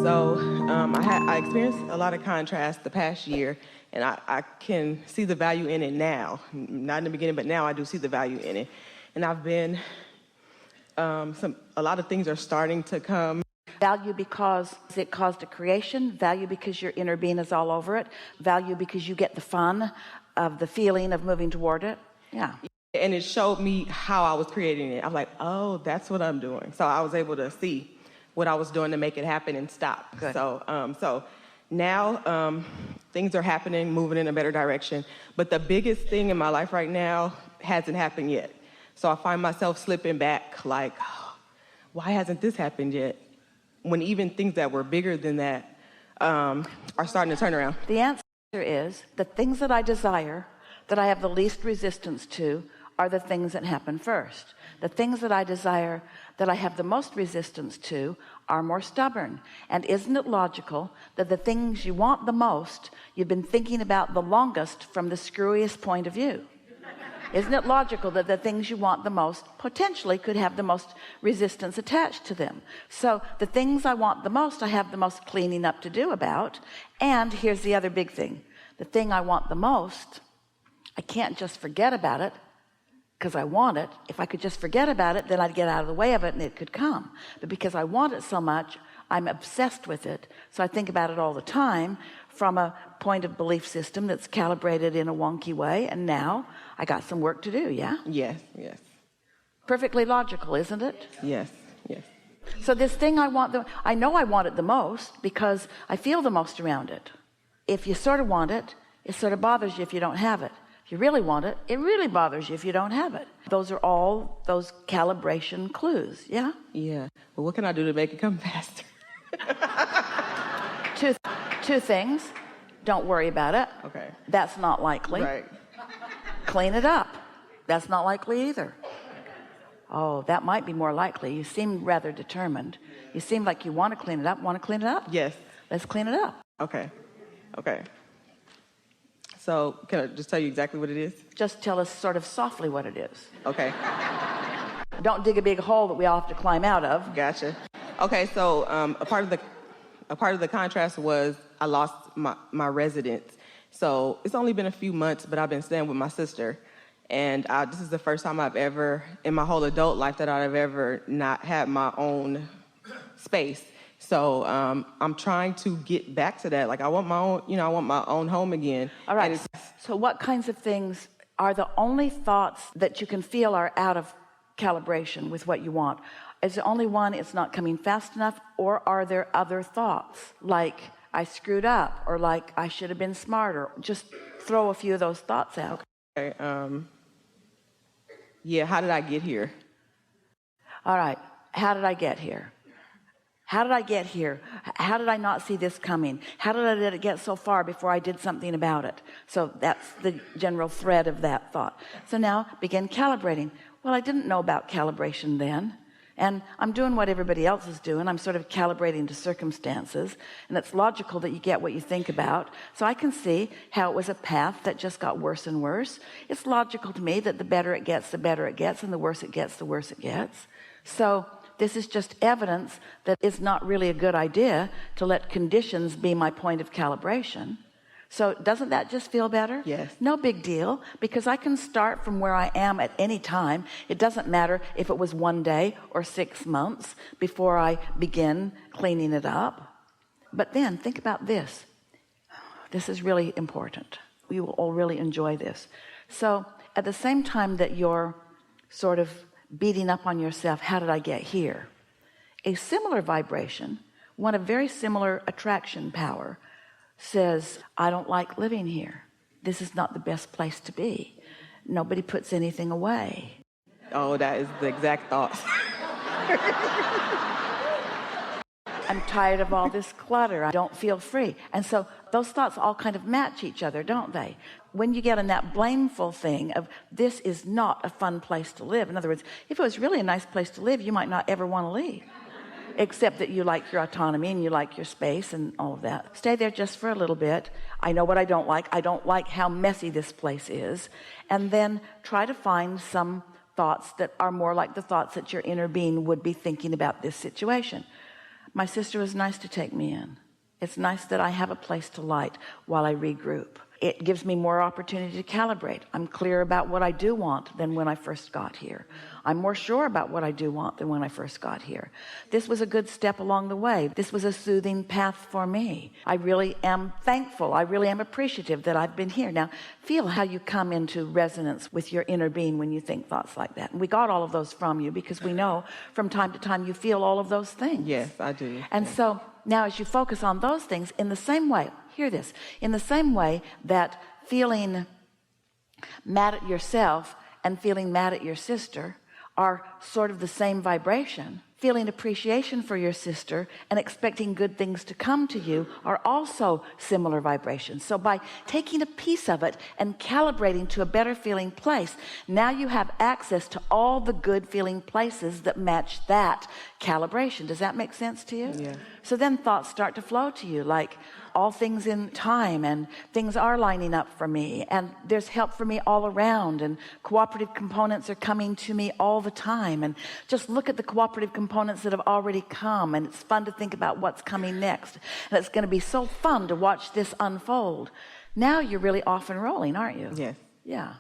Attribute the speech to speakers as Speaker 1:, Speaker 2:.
Speaker 1: So I experienced a lot of contrast the past year, and I can see the value in it now. Not in the beginning, but now I do see the value in it. And I've been, a lot of things are starting to come.
Speaker 2: Value because it caused a creation, value because your inner being is all over it, value because you get the fun of the feeling of moving toward it. Yeah.
Speaker 1: And it showed me how I was creating it. I'm like, oh, that's what I'm doing. So I was able to see what I was doing to make it happen and stop.
Speaker 2: Good.
Speaker 1: So now things are happening, moving in a better direction. But the biggest thing in my life right now hasn't happened yet. So I find myself slipping back like, oh, why hasn't this happened yet? When even things that were bigger than that are starting to turn around.
Speaker 2: The answer is the things that I desire, that I have the least resistance to, are the things that happen first. The things that I desire, that I have the most resistance to, are more stubborn. And isn't it logical that the things you want the most, you've been thinking about the longest from the screwiest point of view? Isn't it logical that the things you want the most potentially could have the most resistance attached to them? So the things I want the most, I have the most cleaning up to do about. And here's the other big thing. The thing I want the most, I can't just forget about it because I want it. If I could just forget about it, then I'd get out of the way of it and it could come. But because I want it so much, I'm obsessed with it. So I think about it all the time from a point of belief system that's calibrated in a wonky way. And now I got some work to do. Yeah.
Speaker 1: Yes. Yes.
Speaker 2: Perfectly logical, isn't it?
Speaker 1: Yes. Yes.
Speaker 2: So this thing I want, I know I want it the most because I feel the most around it. If you sort of want it, it sort of bothers you if you don't have it. If you really want it, it really bothers you if you don't have it. Those are all those calibration clues. Yeah.
Speaker 1: Yeah. Well, what can I do to make it come faster?
Speaker 2: Two things. Don't worry about it.
Speaker 1: Okay.
Speaker 2: That's not likely.
Speaker 1: Right.
Speaker 2: Clean it up. That's not likely either. Oh, that might be more likely. You seem rather determined. You seem like you want to clean it up. Want to clean it up?
Speaker 1: Yes.
Speaker 2: Let's clean it up.
Speaker 1: Okay. Okay. So can I just tell you exactly what it is?
Speaker 2: Just tell us sort of softly what it is.
Speaker 1: Okay.
Speaker 2: Don't dig a big hole that we all have to climb out of.
Speaker 1: Gotcha. Okay. So a part of the contrast was I lost my residence. So it's only been a few months, but I've been staying with my sister. And this is the first time I've ever, in my whole adult life, that I've ever not had my own space. So I'm trying to get back to that. Like I want my own, I want my own home again.
Speaker 2: All right. So what kinds of things are the only thoughts that you can feel are out of calibration with what you want? Is there only one, it's not coming fast enough, or are there other thoughts like I screwed up or like I should have been smarter? Just throw a few of those thoughts out.
Speaker 1: Okay. Yeah, how did I get here?
Speaker 2: All right. How did I get here? How did I get here? How did I not see this coming? How did I let it get so far before I did something about it? So that's the general thread of that thought. So now begin calibrating. Well, I didn't know about calibration then. And I'm doing what everybody else is doing. I'm sort of calibrating to circumstances. And it's logical that you get what you think about. So I can see how it was a path that just got worse and worse. It's logical to me that the better it gets, the better it gets. And the worse it gets, the worse it gets. So this is just evidence that it's not really a good idea to let conditions be my point of calibration. So doesn't that just feel better?
Speaker 1: Yes.
Speaker 2: No big deal, because I can start from where I am at any time. It doesn't matter if it was 1 day or 6 months before I begin cleaning it up. But then think about this. This is really important. You will all really enjoy this. So at the same time that you're sort of beating up on yourself, how did I get here? A similar vibration, one of very similar attraction power, says, I don't like living here. This is not the best place to be. Nobody puts anything away.
Speaker 1: Oh, that is the exact thought.
Speaker 2: I'm tired of all this clutter. I don't feel free. And so those thoughts all kind of match each other, don't they? When you get in that blameful thing of this is not a fun place to live. In other words, if it was really a nice place to live, you might not ever want to leave. Except that you like your autonomy and you like your space and all of that. Stay there just for a little bit. I know what I don't like. I don't like how messy this place is. And then try to find some thoughts that are more like the thoughts that your inner being would be thinking about this situation. My sister was nice to take me in. It's nice that I have a place to light while I regroup. It gives me more opportunity to calibrate. I'm clear about what I do want than when I first got here. I'm more sure about what I do want than when I first got here. This was a good step along the way. This was a soothing path for me. I really am thankful. I really am appreciative that I've been here. Now, feel how you come into resonance with your inner being when you think thoughts like that. And we got all of those from you because we know from time to time you feel all of those things.
Speaker 1: Yes, I do.
Speaker 2: And so now as you focus on those things, in the same way, hear this, in the same way that feeling mad at yourself and feeling mad at your sister are sort of the same vibration, feeling appreciation for your sister and expecting good things to come to you are also similar vibrations. So by taking a piece of it and calibrating to a better feeling place, now you have access to all the good feeling places that match that calibration. Does that make sense to you?
Speaker 1: Yeah.
Speaker 2: So then thoughts start to flow to you like all things in time, and things are lining up for me, and there's help for me all around, and cooperative components are coming to me all the time. And just look at the cooperative components that have already come, and it's fun to think about what's coming next, and it's going to be so fun to watch this unfold. Now you're really off and rolling, aren't you?
Speaker 1: Yes.
Speaker 2: Yeah.